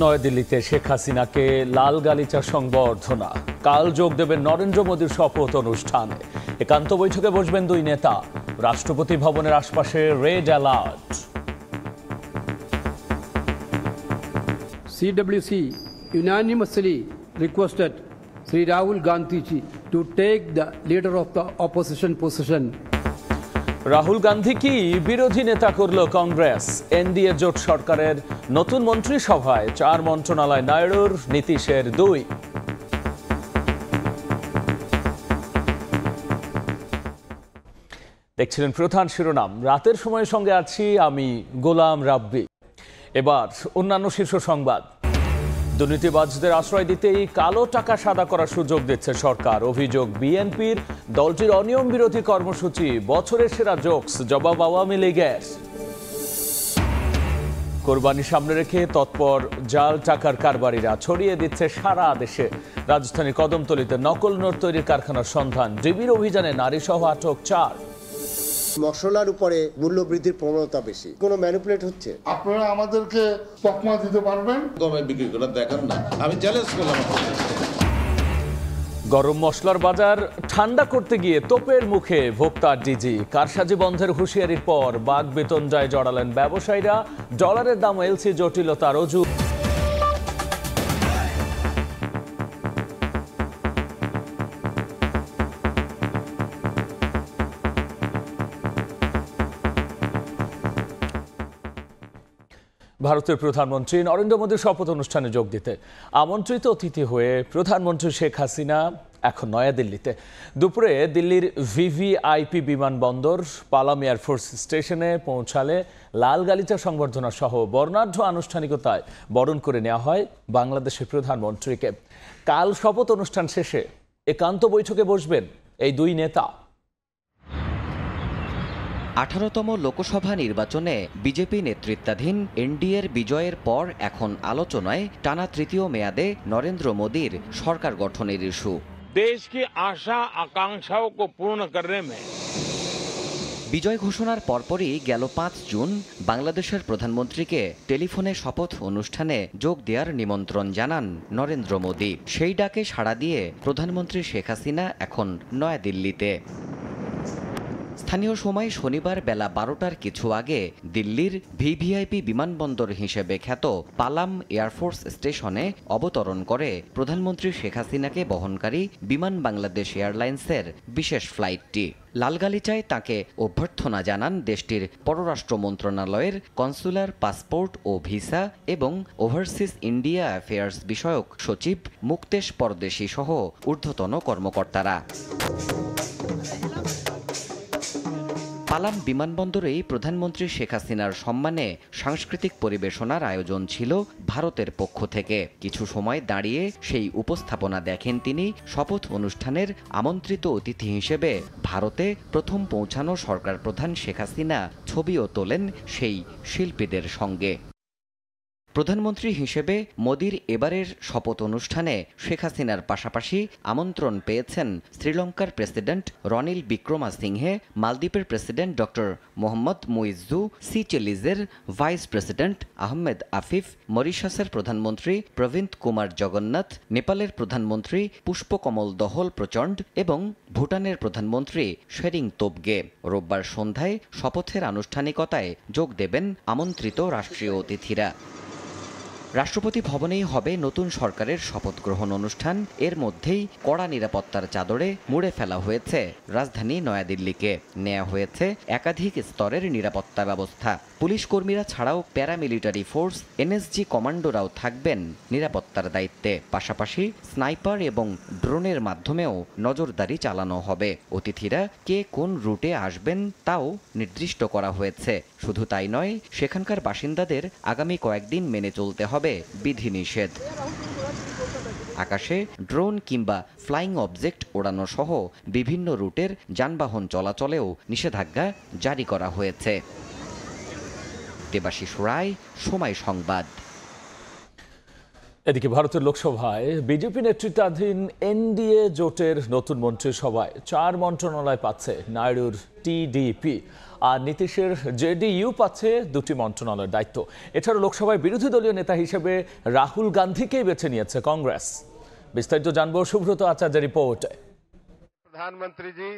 নয়াদিল্লিতে শেখ হাসিনাকে লাল গালিচা সংবর্ধনা। কাল যোগ দেবেন নরেন্দ্র মোদীর শপথ অনুষ্ঠানে। একান্ত বৈঠকে বসবেন দুই নেতা। রাষ্ট্রপতি ভবনের আশপাশে red alert. CWC unanimously requested Sri Rahul Gandhi ji to take the leader of the opposition position. Rahul Gandhi কি বিরোধী নেতা করল কংগ্রেস? এনডিএ জোট সরকারের নতুন মন্ত্রিসভায় 4 মন্ত্রণালয় নাইডুর, নীতিশের 2। দেখছিলেন প্রধান শিরোনাম। রাতের সময়ের সঙ্গে আছি আমি গোলাম রাব্বি। এবার অন্যান্য শীর্ষ সংবাদ। দুর্নীতিবাজদের আশ্রয় দিতেই কালো টাকা সাদা করার সুযোগ দিচ্ছে সরকার। অভিযোগ বিএনপির। দলটির অনিয়ম বিরোধী কর্মসূচি বছরের সেরা জোকস, জবাব আওয়ামী লীগের। কোরবানি সামনে রেখে তৎপর জাল টাকার কারবারিরা ছড়িয়ে দিচ্ছে সারা দেশে। রাজধানীর কদমতলীতে নকল নোট তৈরির কারখানার সন্ধান। ডিবির অভিযানে নারী সহ আটক 4। মশলার উপরে মূল্য বৃদ্ধির প্রবণতা বেশি, কোনো ম্যানিপুলেট হচ্ছে। আপনারা আমাদেরকে তকমা দিতে পারবেন? কমে বিক্রি করে দেখান না, আমি চ্যালেঞ্জ করলাম। গরম মশলার বাজার ঠান্ডা করতে গিয়ে তোপের মুখে ভোক্তা ডিজি। কারসাজি বন্ধের হুঁশিয়ারির পর বাঘ বেতন যায় জড়ালেন ব্যবসায়ীরা। ডলারের দাম এলসি জটিলতার অজু। ভারতের প্রধানমন্ত্রী নরেন্দ্র মোদীর শপথ অনুষ্ঠানে যোগ দিতে আমন্ত্রিত অতিথি হয়ে প্রধানমন্ত্রী শেখ হাসিনা এখন নয়াদিল্লিতে। দুপুরে দিল্লির ভিভিআইপি বিমানবন্দর পালাম এয়ারফোর্স স্টেশনে পৌঁছালে লাল গালিচা সংবর্ধনা সহ বর্ণাঢ্য আনুষ্ঠানিকতায় বরণ করে নেওয়া হয় বাংলাদেশের প্রধানমন্ত্রীকে। কাল শপথ অনুষ্ঠান শেষে একান্ত বৈঠকে বসবেন এই দুই নেতা। 18তম লোকসভা নির্বাচনে বিজেপি নেতৃত্বাধীন এনডিএর বিজয়ের পর এখন আলোচনায় টানা তৃতীয় মেয়াদে নরেন্দ্র মোদীর সরকার গঠনের ইস্যু। দেশ কি আশা আকাঙ্ক্ষাओं को पूर्ण करने में বিজয় ঘোষণার পরপরই গেল 5 জুন বাংলাদেশের প্রধানমন্ত্রীকে টেলিফোনে শপথ অনুষ্ঠানে যোগ দেওয়ার নিমন্ত্রণ জানান নরেন্দ্র মোদী। সেই ডাকে সাড়া দিয়ে প্রধানমন্ত্রী শেখ হাসিনা এখন নয়াদিল্লিতে। স্থানীয় সময় শনিবার বেলা 12টার কিছু আগে দিল্লির ভিভিআইপি বিমানবন্দর হিসেবে খ্যাত পালাম এয়ারফোর্স স্টেশনে অবতরণ করে প্রধানমন্ত্রী শেখ হাসিনাকে বহনকারী বিমান বাংলাদেশ এয়ারলাইন্সের বিশেষ ফ্লাইটটি। লালগালিচায় তাকে অভ্যর্থনা জানান দেশটির পররাষ্ট্র মন্ত্রণালয়ের কনসুলার, পাসপোর্ট ও ভিসা এবং ওভারসিজ ইন্ডিয়া অ্যাফেয়ার্স বিষয়ক সচিব মুক্তেশ পরদেশী সহ ঊর্ধ্বতন কর্মকর্তারা। পালাম বিমানবন্দরেই প্রধানমন্ত্রী শেখ হাসিনার সম্মানে সাংস্কৃতিক পরিবেশনার আয়োজন ছিল ভারতের পক্ষ থেকে। কিছু সময় দাঁড়িয়ে সেই উপস্থাপনা দেখেন তিনি। শপথ অনুষ্ঠানের আমন্ত্রিত অতিথি হিসেবে ভারতে প্রথম পৌঁছানো সরকার প্রধান শেখ হাসিনা ছবিও তোলেন সেই শিল্পীদের সঙ্গে। প্রধানমন্ত্রী হিসেবে মোদীর এবারের শপথ অনুষ্ঠানে শেখ হাসিনার পাশাপাশি আমন্ত্রণ পেয়েছেন শ্রীলঙ্কার প্রেসিডেন্ট রনিল বিক্রমাসিংহে, মালদ্বীপের প্রেসিডেন্ট ডক্টর মোহাম্মদ মুইজ্জু, সিচেলিজের ভাইস প্রেসিডেন্ট আহমেদ আফিফ, মরিশাসের প্রধানমন্ত্রী প্রবীন্দ কুমার জগন্নাথ, নেপালের প্রধানমন্ত্রী পুষ্পকমল দহল প্রচণ্ড এবং ভুটানের প্রধানমন্ত্রী শেরিং তোবগে। রোববার সন্ধ্যায় শপথের আনুষ্ঠানিকতায় যোগ দেবেন আমন্ত্রিত রাষ্ট্রীয় অতিথিরা। রাষ্ট্রপতি ভবনেই হবে নতুন সরকারের শপথ গ্রহণ অনুষ্ঠান। এর মধ্যেই কড়া নিরাপত্তার চাদরে মুড়ে ফেলা হয়েছে রাজধানী নয়াদিল্লিকে। নেওয়া হয়েছে একাধিক স্তরের নিরাপত্তা ব্যবস্থা। পুলিশ কর্মীরা ছাড়াও প্যারামিলিটারি ফোর্স, এনএসজি কমান্ডোরাও থাকবেন নিরাপত্তার দায়িত্বে। পাশাপাশি স্নাইপার এবং ড্রোনের মাধ্যমেও নজরদারি চালানো হবে। অতিথিরা কে কোন রুটে আসবেন তাও নির্দিষ্ট করা হয়েছে। শুধু তাই নয়, সেখানকার বাসিন্দাদের আগামী কয়েকদিন মেনে চলতে হবে বিধিনিষেধ। আকাশে ড্রোন কিংবা ফ্লাইং অবজেক্ট ওড়ানো সহ বিভিন্ন রুটের যানবাহন চলাচলেও নিষেধাজ্ঞা জারি করা হয়েছে। দেবাশিস রায়, সময় সংবাদ। এদিকে ভারতের লোকসভায় বিজেপি নেতৃত্বাধীন এনডিএ জোটের নতুন মন্ত্রিসভায় 4 মন্ত্রণালয় পাচ্ছে নাইডুর টিডিপি, আর নীতিশের জেডিইউ পাচ্ছে 2টি মন্ত্রণালয়ের দায়িত্ব। এছাড়া লোকসভায় বিরোধী দলীয় নেতা হিসেবে রাহুল গান্ধীকেই বেছে নিয়েছে কংগ্রেস। বিস্তারিত জানবো সুব্রত আচার্যের রিপোর্টে। प्रधानमंत्री जी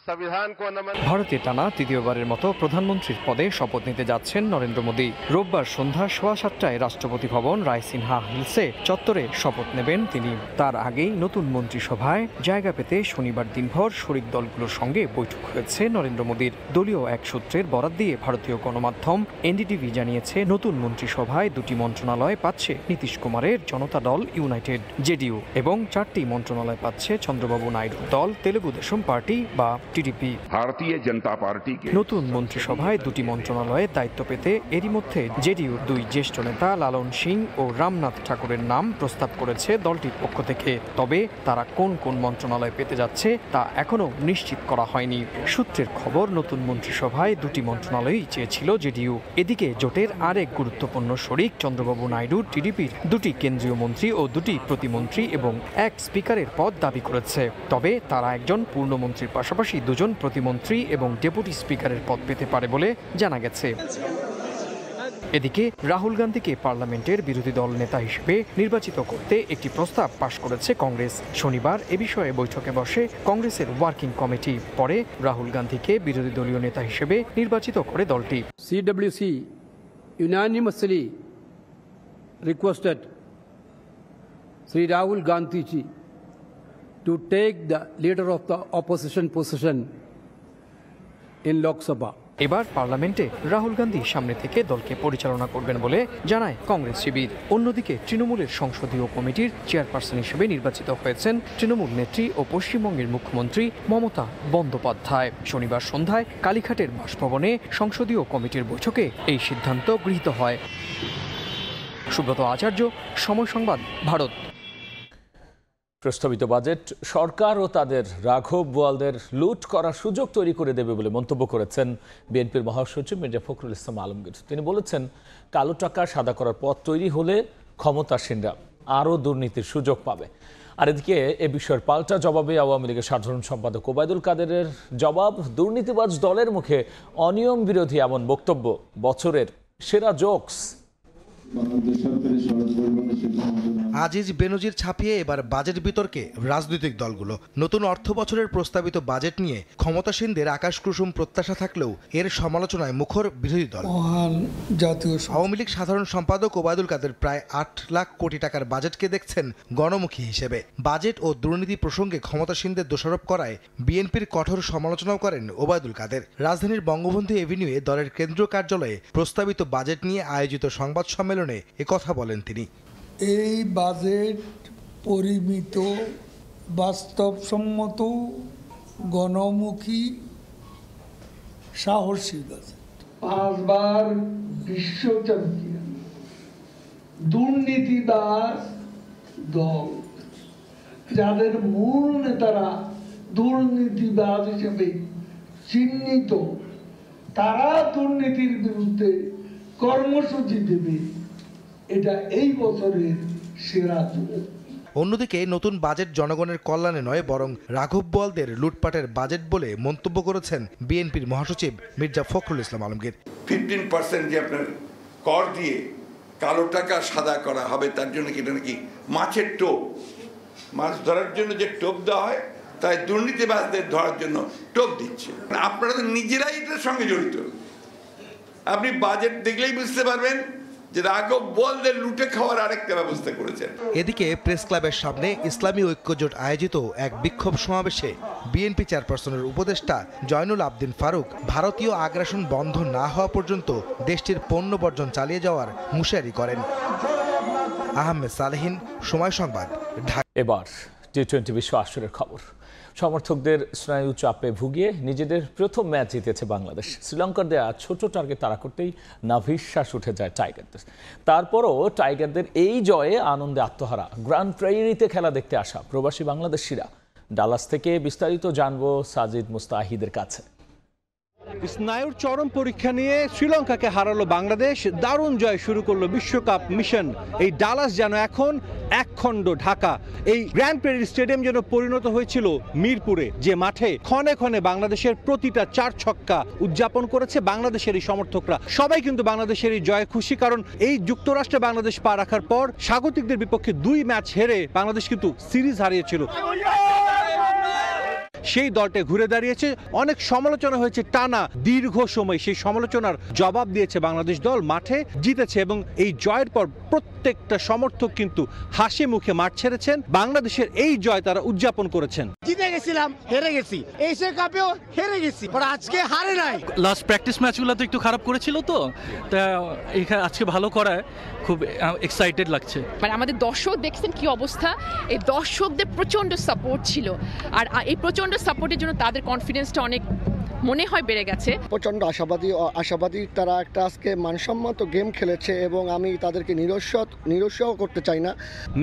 संविधान को नमन। ভারতে টানা তৃতীয়বারের মতো প্রধানমন্ত্রীর পদে শপথ নিতে যাচ্ছেন নরেন্দ্র মোদী। রোববার সন্ধ্যা 7:15টায় রাষ্ট্রপতি ভবন রায়সিনহা হিলসে চত্বরে শপথ নেবেন তিনি। তার আগেই নতুন মন্ত্রিসভায় জায়গা পেতে শনিবার দিনভর শরিক দলগুলোর সঙ্গে বৈঠক হয়েছে নরেন্দ্র মোদীর। দলীয় এক সূত্রের বরাত দিয়ে ভারতীয় গণমাধ্যম এনডিটিভি জানিয়েছে, নতুন মন্ত্রিসভায় 2টি মন্ত্রণালয় পাচ্ছে নীতিশ কুমারের জনতা দল ইউনাইটেড জেডিইউ এবং 4টি মন্ত্রণালয় পাচ্ছে চন্দ্রবাবু নাইডুর দল তেলুগু দেশম পার্টি বা টিডিপি। ভারতীয় জনতা পার্টি নতুন মন্ত্রিসভায় 2টি মন্ত্রণালয়ে দায়িত্ব পেতে এরই মধ্যে জেডিইউর 2 জ্যেষ্ঠ নেতা লালন সিং ও রামনাথ ঠাকুরের নাম প্রস্তাব করেছে দলটির পক্ষ থেকে। তবে তারা কোন কোন মন্ত্রণালয় পেতে যাচ্ছে তা এখনো নিশ্চিত করা হয়নি। সূত্রের খবর, নতুন মন্ত্রিসভায় 2টি মন্ত্রণালয়ই চেয়েছিল জেডিইউ। এদিকে জোটের আরেক গুরুত্বপূর্ণ শরিক চন্দ্রবাবু নাইডু টিডিপির 2টি কেন্দ্রীয় মন্ত্রী ও 2টি প্রতিমন্ত্রী এবং 1 স্পিকারের পদ দাবি করেছে। তবে তারা একজন পূর্ণমন্ত্রীর পাশাপাশি 2জন প্রতিমন্ত্রী এবং ডেপুটি স্পিকারের পদ পেতে পারে বলে জানা গেছে। এদিকে রাহুল গান্ধীকে পার্লামেন্টের বিরোধী দল নেতা হিসেবে নির্বাচিত করতে একটি প্রস্তাব পাশ করেছে কংগ্রেস। শনিবার এ বিষয়ে বৈঠকে বসে কংগ্রেসের ওয়ার্কিং কমিটি। পরে রাহুল গান্ধীকে বিরোধী দলীয় নেতা হিসেবে নির্বাচিত করে দলটি। CWC unanimously requested Sri Rahul Gandhi ji to take the leader of the opposition position in Lok Sabha. এবার পার্লামেন্টে রাহুল গান্ধী সামনে থেকে দলকে পরিচালনা করবেন বলে জানায় কংগ্রেস শিবির। অন্যদিকে তৃণমূলের সংসদীয় কমিটির চেয়ারপারসন হিসেবে নির্বাচিত হয়েছেন তৃণমূল নেত্রী ও পশ্চিমবঙ্গের মুখ্যমন্ত্রী মমতা বন্দ্যোপাধ্যায়। শনিবার সন্ধ্যায় কালীঘাটের বাসভবনে সংসদীয় কমিটির বৈঠকে এই সিদ্ধান্ত গৃহীত হয়। সুব্রত আচার্য, সময় সংবাদ, ভারত। প্রস্তাবিত বাজেট সরকার ও তাদের রাঘব বোয়ালদের লুট করার সুযোগ তৈরি করে দেবে বলে মন্তব্য করেছেন বিএনপির মহাসচিব মির্জা ফখরুল ইসলাম আলমগীর। তিনি বলেছেন, কালো টাকা সাদা করার পথ তৈরি হলে ক্ষমতাসীনরা আরও দুর্নীতির সুযোগ পাবে। আর এদিকে এ বিষয়ের পাল্টা জবাবে আওয়ামী লীগের সাধারণ সম্পাদক ওবায়দুল কাদেরের জবাব, দুর্নীতিবাজ দলের মুখে অনিয়ম বিরোধী এমন বক্তব্য বছরের সেরা জোকস। আজিজ বেনজির ছাপিয়ে এবার বাজেট বিতর্কে রাজনৈতিক দলগুলো। নতুন অর্থ বছরের প্রস্তাবিত বাজেট নিয়ে ক্ষমতাসীনদের আকাশকুসুম প্রত্যাশা থাকলেও এর সমালোচনায় মুখর বিরোধী দল। আওয়ামী লীগ সাধারণ সম্পাদক ওবায়দুল কাদের প্রায় 8 লাখ কোটি টাকার বাজেটকে দেখছেন গণমুখী হিসেবে। বাজেট ও দুর্নীতি প্রসঙ্গে ক্ষমতাসীনদের দোষারোপ করায় বিএনপির কঠোর সমালোচনাও করেন ওবায়দুল কাদের। রাজধানীর বঙ্গবন্ধু এভিনিউয়ে দলের কেন্দ্রীয় কার্যালয়ে প্রস্তাবিত বাজেট নিয়ে আয়োজিত সংবাদ সম্মেলনে একথা বলেন তিনি। এই বাজেট পরিমিত, বাস্তবসম্মত, গণমুখী, সাহসী বাজেট। 5 বার বিশ্ব চ্যাম্পিয়ন দুর্নীতিবাজ দল, যাদের মূল নেতারা দুর্নীতিবাজ হিসেবে চিহ্নিত, তারা দুর্নীতির বিরুদ্ধে কর্মসূচি দেবে। এটা এই বছরের সেরা যুগ। অন্যদিকে নতুন বাজেট জনগণের কল্যাণে নয়, বরং রাঘব বোয়ালদের লুটপাটের বাজেট বলে মন্তব্য করেছেন বিএনপির মহাসচিব মির্জা ফখরুল ইসলাম আলমগীর। 15% যে আপনার কর দিয়ে কালো টাকা সাদা করা হবে, তার জন্য কি এটা নাকি মাছের টোপ, মাছ ধরার জন্য যে টোপ দেওয়া হয়, তাই দুর্নীতিবাজদের ধরার জন্য টোপ দিচ্ছে। আপনারা তো নিজেরাই এটার সঙ্গে জড়িত। আপনি বাজেট দেখলেই বুঝতে পারবেন যে রাঘব বোয়ালদের লুটে খাওয়ার আরেকটা ব্যবস্থা করেছেন। এদিকে প্রেস ক্লাবের সামনে ইসলামী ঐক্যজোট আয়োজিত এক বিক্ষোভ সমাবেশে বিএনপি চেয়ারপারসনের উপদেষ্টা জয়নুল আবদিন ফারুক ভারতীয় আগ্রাসন বন্ধ না হওয়া পর্যন্ত দেশটির পণ্য বর্জন চালিয়ে যাওয়ার হুঁশিয়ারি করেন। আহমেদ সালেহিন, সময় সংবাদ, ঢাকা। এবার টি-20 বিশ্ব আসরের খবর। সমর্থকদের স্নায়ু চাপে ভুগিয়ে নিজেদের প্রথম ম্যাচ জিতেছে বাংলাদেশ। শ্রীলঙ্কার দেয়া ছোট টার্গেট তাড়া করতেই নাভিশ্বাস উঠে যায় টাইগারদের। তারপরও টাইগারদের এই জয়ে আনন্দে আত্মহারা গ্র্যান্ড প্রাইরিতে খেলা দেখতে আসা প্রবাসী বাংলাদেশিরা। ডালাস থেকে বিস্তারিত জানবো সাজিদ মুস্তাহিদের কাছে। স্নায়ুর চরম পরীক্ষা নিয়ে শ্রীলঙ্কাকে হারালো বাংলাদেশ, দারুণ জয় শুরু করলো বিশ্বকাপ মিশন। এই ডালাস যেন এখন একখণ্ড ঢাকা। এই গ্র্যান্ড প্রেরি স্টেডিয়াম যেন পরিণত হয়েছিল মিরপুরে, যে মাঠে ক্ষণে ক্ষণে বাংলাদেশের প্রতিটা 4 ছক্কা উদযাপন করেছে বাংলাদেশের এই সমর্থকরা। সবাই কিন্তু বাংলাদেশের এই জয়ে খুশি, কারণ এই যুক্তরাষ্ট্রে বাংলাদেশ পা রাখার পর স্বাগতিকদের বিপক্ষে 2 ম্যাচ হেরে বাংলাদেশ কিন্তু সিরিজ হারিয়েছিল। সেই দলটা ঘুরে দাঁড়িয়েছে, অনেক সমালোচনা হয়েছে টানা দীর্ঘ সময়। সেই সমালোচনার জবাব দিয়েছে বাংলাদেশ দল, মাঠে জিতেছে এবং এই জয়ের পর প্রত্যেকটা সমর্থক কিন্তু হাসি মুখে মাঠ ছেড়েছেন। বাংলাদেশের এই জয় তারা উদযাপন করেছেন। জিতে গেছিলাম, হেরে গেছি, এশিয়া কাপেও হেরে গেছি, আর আজকে হারে নাই। লাস্ট প্র্যাকটিস ম্যাচগুলো তো একটু খারাপ করেছিল, তো এখানে আজকে ভালো করায় খুব এক্সাইটেড লাগছে। মানে আমাদের দর্শক দেখছেন কি অবস্থা, এই দর্শকদের প্রচন্ড সাপোর্ট ছিল, আর এই প্রচন্ড সাপোর্টের জন্য তাদের কনফিডেন্সটা অনেক মনে হয় বেড়ে গেছে। প্রচন্ড আশাবাদী তারা একটা আজকে মানসম্মত গেম খেলেছে এবং আমি তাদেরকে নিরুৎসাহ করতে চাই না।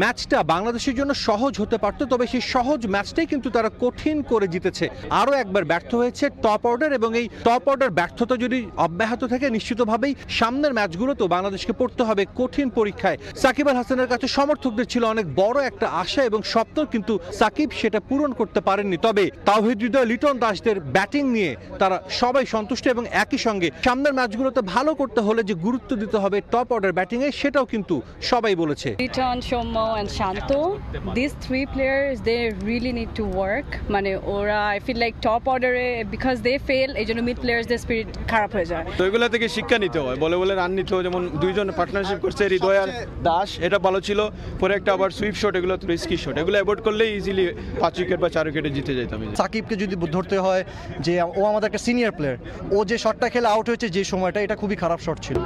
ম্যাচটা বাংলাদেশের জন্য সহজ হতে পারত, তবে সেই সহজ ম্যাচটাই কিন্তু তারা কঠিন করে জিতেছে। আরও একবার ব্যর্থ হয়েছে টপ অর্ডার, এবং এই টপ অর্ডার ব্যর্থতা যদি অব্যাহত থাকে নিশ্চিতভাবেই সামনের ম্যাচগুলোতেও বাংলাদেশকে পড়তে হবে কঠিন পরীক্ষায়। সাকিব আল হাসানের কাছে সমর্থকদের ছিল অনেক বড় একটা আশা এবং স্বপ্ন, কিন্তু সাকিব সেটা পূরণ করতে পারেননি। তবে তাওহিদ হৃদয়, লিটন দাসদের ব্যাটিং নিয়ে তারা সবাই সন্তুষ্ট এবং একই সঙ্গে সামনের ম্যাচগুলোতে ভালো করতে হলে যে গুরুত্ব দিতে হবে টপ অর্ডার ব্যাটিংয়ে, সেটাও কিন্তু সবাই বলেছে। Liton, Soumya and Shanto, these 3 players they really need to work, মানে ওরা আই ফিল লাইক টপ অর্ডারে বিকজ দে ফেল, এইজন্য মিড প্লেয়ার্সদের স্পিরিট খারাপ হয়ে যায়। তো এগুলো থেকে শিক্ষা নিতে হয়, বলে রান নিতে হয়। যেমন 2 জন পার্টনারশিপ করছে, হৃদয় আর দাস, এটা ভালো ছিল। পরে একটা আবার সুইপ শট, এগুলো তো রিস্কি শট, এগুলো অ্যাভয়েড করলে ইজিলি 5 উইকেট বা 4 উইকেটে জিতে যেতাম। সাকিবকে যদি ধরতে হয় যে ও আমাদের একটা সিনিয়র প্লেয়ার, ও যে শটটা খেলে আউট হয়েছে যে সময়টা, এটা খুবই খারাপ শট ছিল।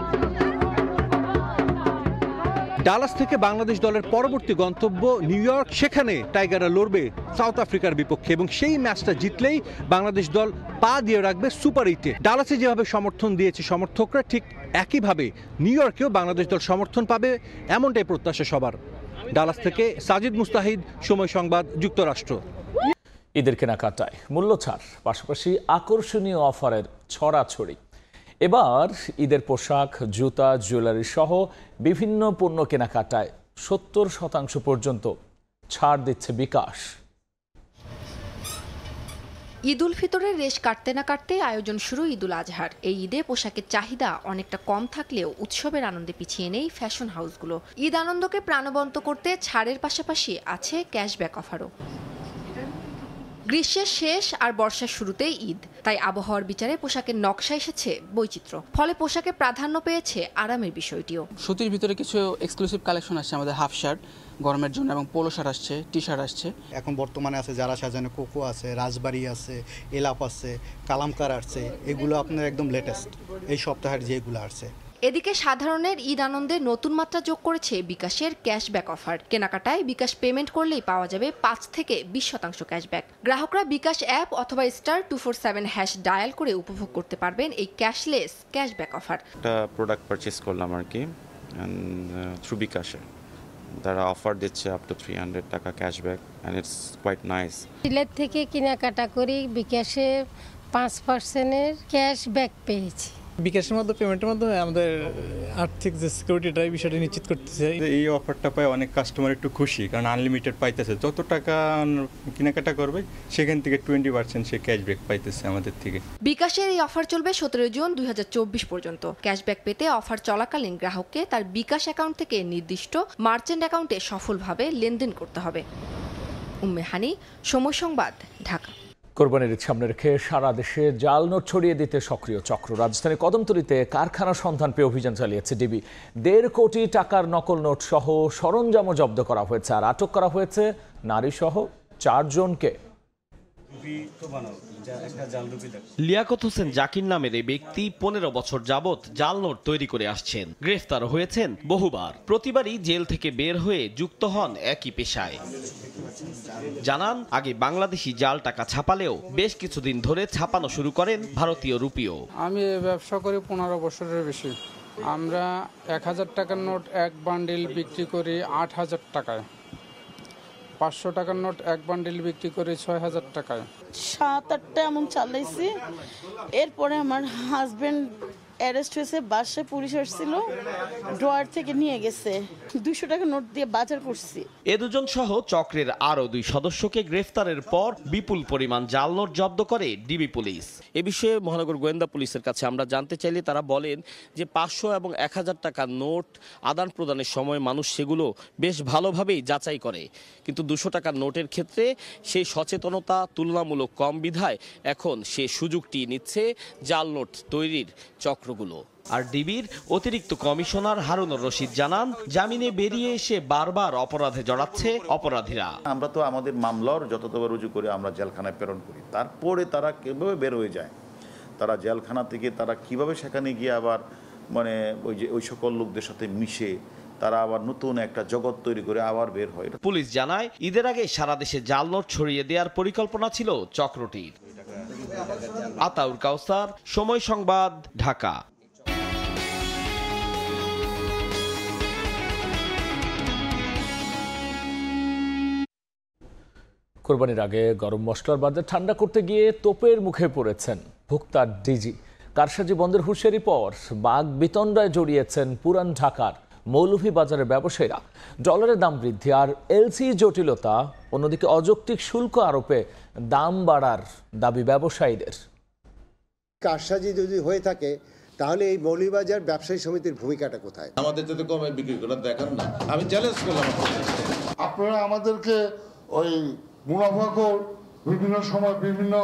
ডালাস থেকে বাংলাদেশ দলের পরবর্তী গন্তব্য নিউ ইয়র্ক, সেখানে টাইগাররা লড়বে সাউথ আফ্রিকার বিপক্ষে এবং সেই ম্যাচটা জিতলেই বাংলাদেশ দল পা দিয়ে রাখবে সুপার 8-এ। ডালাসে যেভাবে সমর্থন দিয়েছে সমর্থকরা, ঠিক একইভাবে নিউ ইয়র্কেও বাংলাদেশ দল সমর্থন পাবে, এমনটাই প্রত্যাশা সবার। ডালাস থেকে সাজিদ মুস্তাহিদ, সময় সংবাদ, যুক্তরাষ্ট্র। ঈদের কেনাকাটায় মূল্যছাড়, পাশাপাশি আকর্ষণীয় অফারের ছড়াছড়ি। এবার ঈদের পোশাক, জুতা, জুয়েলারি সহ বিভিন্ন পণ্য কেনাকাটায় 70% পর্যন্ত ছাড় দিচ্ছে বিকাশ। ঈদ উল ফিতরের রেশ কাটতে না কাটতে আয়োজন শুরু ঈদ উল আজহার। এই ঈদে পোশাকের চাহিদা অনেকটা কম থাকলেও উৎসবের আনন্দে পিছিয়ে নেই ফ্যাশন হাউসগুলো। ঈদ আনন্দকে প্রাণবন্ত করতে ছাড়ের পাশাপাশি আছে ক্যাশব্যাক অফারও। গ্রীষ্মের শেষ আর বর্ষার শুরুতেই ঈদ, তাই আবহাওয়ার বিচারে পোশাকের নকশা এসেছে বৈচিত্র্য। ফলে পোশাকে প্রাধান্য পেয়েছে আরামের বিষয়টিও। সুতির ভিতরে কিছু এক্সক্লুসিভ কালেকশন আসছে, আমাদের হাফ শার্ট গরমের জন্য এবং পোলো শার্ট আসছে, টি শার্ট আসছে। এখন বর্তমানে আছে যারা সাজানো, কোকো আছে, রাজবাড়ি আছে, এলাপ আছে, কালামকার আছে, এগুলো আপনার একদম লেটেস্ট এই সপ্তাহের যেগুলো আসছে। এদিকে সাধারণের ঈদ আনন্দে নতুন মাত্রা যোগ করেছে বিকাশের ক্যাশব্যাক অফার। কেনাকাটায় বিকাশ পেমেন্ট করলেই পাওয়া যাবে 5 থেকে 20% ক্যাশব্যাক। গ্রাহকরা বিকাশ অ্যাপ অথবা *247# ডায়াল করে উপভোগ করতে পারবেন এই ক্যাশলেস ক্যাশব্যাক অফার। একটা প্রোডাক্ট পারচেজ করলাম আর কি থ্রু বিকাশে, তারা অফার দিচ্ছে আপ টু 300 টাকা cashback and it's quite nice. Sylhet থেকে কেনাকাটা করি, বিকাশে 5% ক্যাশব্যাক পেয়েছি। বিকাশের মধ্যে পেমেন্টের মাধ্যমে আমাদের আর্থিক যে সিকিউরিটিটা এই বিষয়টা নিশ্চিত করতেছে। এই অফারটা পায় অনেক কাস্টমার একটু খুশি, কারণ আনলিমিটেড পাইতেছে। যত টাকা কেনাকাটা করবে সেখান থেকে 20% সে ক্যাশব্যাক পাইতেছে আমাদের থেকে। বিকাশের এই অফার চলবে 17 জুন 2024 পর্যন্ত। ক্যাশব্যাক পেতে অফার চলাকালীন গ্রাহককে তার বিকাশ অ্যাকাউন্ট থেকে নির্দিষ্ট মার্চেন্ট অ্যাকাউন্টে সফলভাবে লেনদেন করতে হবে। উম্মে হানি, সময় সংবাদ, ঢাকা। কোরবানির ঈদ সামনে রেখে সারা দেশে জাল নোট ছড়িয়ে দিতে সক্রিয় চক্র। রাজধানীর কদমতলীতে কারখানা সন্ধান পেয়ে অভিযান চালিয়েছে ডিবি। 1.5 কোটি টাকার নকল নোট সহ সরঞ্জামও জব্দ করা হয়েছে, আর আটক করা হয়েছে নারী সহ 4 জনকে। লিয়াকত হোসেন জাকির নামের এই ব্যক্তি 15 বছর যাবৎ জাল নোট তৈরি করে আসছেন। গ্রেফতার হয়েছেন বহুবার, প্রতিবারই জেল থেকে বের হয়ে যুক্ত হন একই পেশায়। জানান, আগে বাংলাদেশি জাল টাকা ছাপালেও বেশ কিছুদিন ধরে ছাপানো শুরু করেন ভারতীয় রুপিও। আমি ব্যবসা করি 15 বছরের বেশি। আমরা 1000 টাকার নোট এক বান্ডিল বিক্রি করি 8000 টাকায়। 500 টাকার নোট এক বান্ডিল বিক্রি করে 6000 টাকায়। 7-8টা এমন চালাইছি। এরপরে আমার হাজবেন্ড অ্যারেস্ট হয়েছে, বাসায় পুলিশ আসছিল, ড্রয়ার থেকে নিয়ে গেছে। 200 টাকা নোট দিয়ে বাজার করছি। এ দুজন সহ চক্রের আরও 2 সদস্যকে গ্রেফতারের পর বিপুল পরিমাণ জাল নোট জব্দ করে ডিবি পুলিশ। এ বিষয়ে মহানগর গোয়েন্দা পুলিশের কাছে আমরা জানতে চাইলে তারা বলেন যে 500 এবং 1000 টাকার নোট আদান প্রদানের সময় মানুষ সেগুলো বেশ ভালোভাবেই যাচাই করে, কিন্তু 200 টাকার নোটের ক্ষেত্রে সেই সচেতনতা তুলনামূলক কম বিধায় এখন সে সুযোগটি নিচ্ছে জাল নোট তৈরির চক্রগুলো। আর ডিবির অতিরিক্ত কমিশনার হারুনুর রশিদ জানান, জামিনে বেরিয়ে এসে বারবার অপরাধে জড়াচ্ছে অপরাধীরা। আমরা তো আমাদের মামলার যতবার রুজু করে আমরা জেলখানায় প্রেরণ করি, তারপরে তারা কিভাবে বের হয়ে যায়, তারা জেলখানা থেকে তারা কিভাবে সেখানে গিয়ে আবার মানে ওই সকল লোকদের সাথে মিশে তারা আবার নতুন একটা জগৎ তৈরি করে আবার বের হয়। পুলিশ জানায়, ঈদের আগে সারা দেশে জাল নোট ছড়িয়ে দেওয়ার পরিকল্পনা ছিল চক্রটির। আতাউর কাউসার, সময় সংবাদ, ঢাকা। কোরবানির আগে গরম মশলার বাজার ঠান্ডা করতে গিয়ে তোপের মুখে পড়েছেন ভোক্তা ডিজি। কারসাজি বন্ধের হুঁশিয়ারি পর বাঘ বিতণ্ডায় জড়িয়েছেন পুরান ঢাকার মৌলভীবাজারের ব্যবসায়ীরা। ডলারের দাম বৃদ্ধি আর এলসি জটিলতা, অন্যদিকে অযৌক্তিক শুল্ক আরোপে দাম বাড়ার দাবি ব্যবসায়ীদের। কারসাজি যদি হয়ে থাকে তাহলে এই মৌলভীবাজার ব্যবসায়ী সমিতির ভূমিকাটা কোথায়? আমাদের যাতে কমে বিক্রি করে দেখান না, আমি চ্যালেঞ্জ করলাম। আপনারা আমাদেরকে ওই মুনাফাখোর বিভিন্ন সময় বিভিন্ন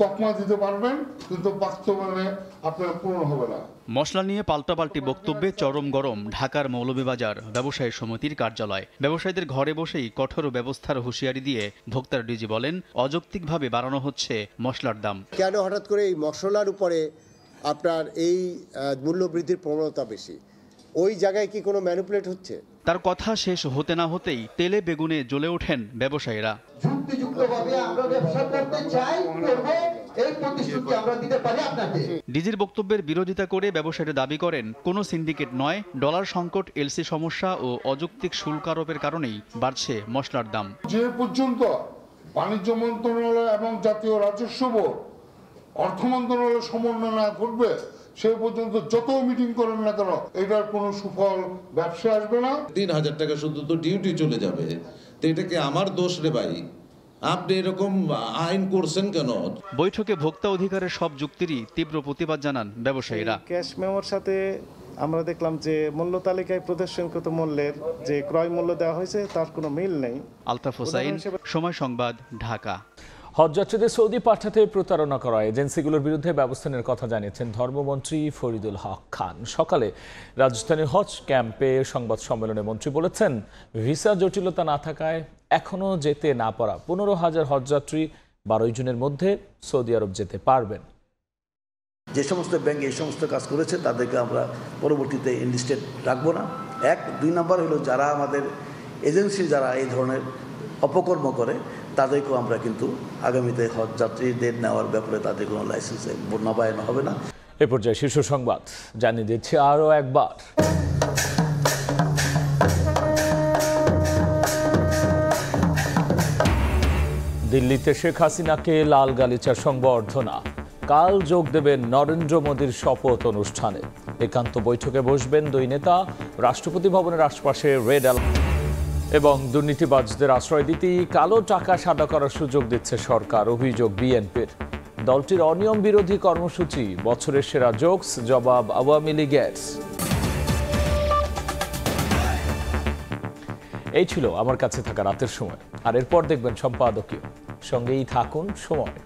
তকমা দিতে পারবেন, কিন্তু বাস্তবায়নে আপনার পূরণ হবে না। মশলা নিয়ে পাল্টাপাল্টি বক্তব্যে চরম গরম ঢাকার মৌলভীবাজার ব্যবসায়ী সমিতির কার্যালয়। ব্যবসায়ীদের ঘরে বসেই কঠোর ব্যবস্থার হুঁশিয়ারি দিয়ে ভোক্তার ডিজি বলেন, অযৌক্তিকভাবে বাড়ানো হচ্ছে মশলার দাম। কেন হঠাৎ করে এই মশলার উপরে আপনার এই মূল্য বৃদ্ধির প্রবণতা বেশি? ওই জায়গায় কি কোনো ম্যানিপুলেট হচ্ছে? তার কথা শেষ হতে না হতেই তেলে বেগুনে জ্বলে ওঠেন ব্যবসায়ীরা। ডিজির বক্তব্যের বিরোধিতা করে ব্যবসায়ীরা দাবি করেন, কোনো সিন্ডিকেট নয়, ডলার সংকট, এলসি সমস্যা ও অযৌক্তিক শুল্ক আরোপের কারণেই বাড়ছে মশলার দাম। যে পর্যন্ত বাণিজ্য মন্ত্রণালয় এবং জাতীয় রাজস্ব বোর্ড, অর্থ মন্ত্রণালয় সমন্বয় না করবে সে পর্যন্ত যত মিটিং করেন না কেন এটার কোনো সুফল ব্যবসা আসবে না। 3000 টাকা শুধু তো ডিউটি চলে যাবে, তো এটা কি আমার দোষ রে ভাই? আপনি এরকম আইন করছেন কেন? বৈঠকে ভোক্তা অধিকারের সব যুক্তিরই তীব্র প্রতিবাদ জানান ব্যবসায়ীরা। ক্যাশ মেমোর সাথে আমরা দেখলাম যে মূল্য তালিকায় প্রদর্শনকৃত মূল্যের যে ক্রয় মূল্য দেওয়া হয়েছে তার কোনো মিল নেই। আলতাফ হোসাইন, সময় সংবাদ, ঢাকা। হজযাত্রীদের সৌদি পাঠাতে প্রতারণা করা এজেন্সিগুলোর বিরুদ্ধে ব্যবস্থা নেওয়ার কথা জানিয়েছেন ধর্মমন্ত্রী ফরিদুল হক খান। সকালে রাজধানীর হজ ক্যাম্পে সংবাদ সম্মেলনে মন্ত্রী বলেছেন, ভিসা জটিলতা না থাকায় এখনও যেতে না পারা 15,000 হজযাত্রী 12 জুনের মধ্যে সৌদি আরব যেতে পারবেন। যে সমস্ত ব্যাংক এই সমস্ত কাজ করেছে তাদেরকে আমরা পরবর্তীতে ইনলিস্টেড রাখবো না। 2 নম্বর হলো যারা আমাদের এজেন্সি যারা এই ধরনের অপকর্ম করে তাদেরকেও আমরা কিন্তু আগামীতে হজ যাত্রীদের নেওয়ার ব্যাপারে তাদের কোনো লাইসেন্সে নবায়ন হবে না। এ পর্যায়ে শীর্ষ সংবাদ জানিয়ে দিচ্ছি আরও একবার। দিল্লিতে শেখ হাসিনাকে লাল গালিচার সংবর্ধনা। কাল যোগ দেবেন নরেন্দ্র মোদীর শপথ অনুষ্ঠানে। একান্ত বৈঠকে বসবেন 2 নেতা। রাষ্ট্রপতি ভবনের আশপাশে রেড অ্যালার্ট এবং দুর্নীতিবাজদের আশ্রয় দিতেই কালো টাকা সাদা করার সুযোগ দিচ্ছে সরকার, অভিযোগ বিএনপির। দলটির অনিয়ম বিরোধী কর্মসূচি, বছরের সেরা জোকস, জবাব আওয়ামী লীগের। এই ছিল আমার কাছে থাকা রাতের সময়। আর এরপর দেখবেন সম্পাদকীয়। সঙ্গেই থাকুন সময়।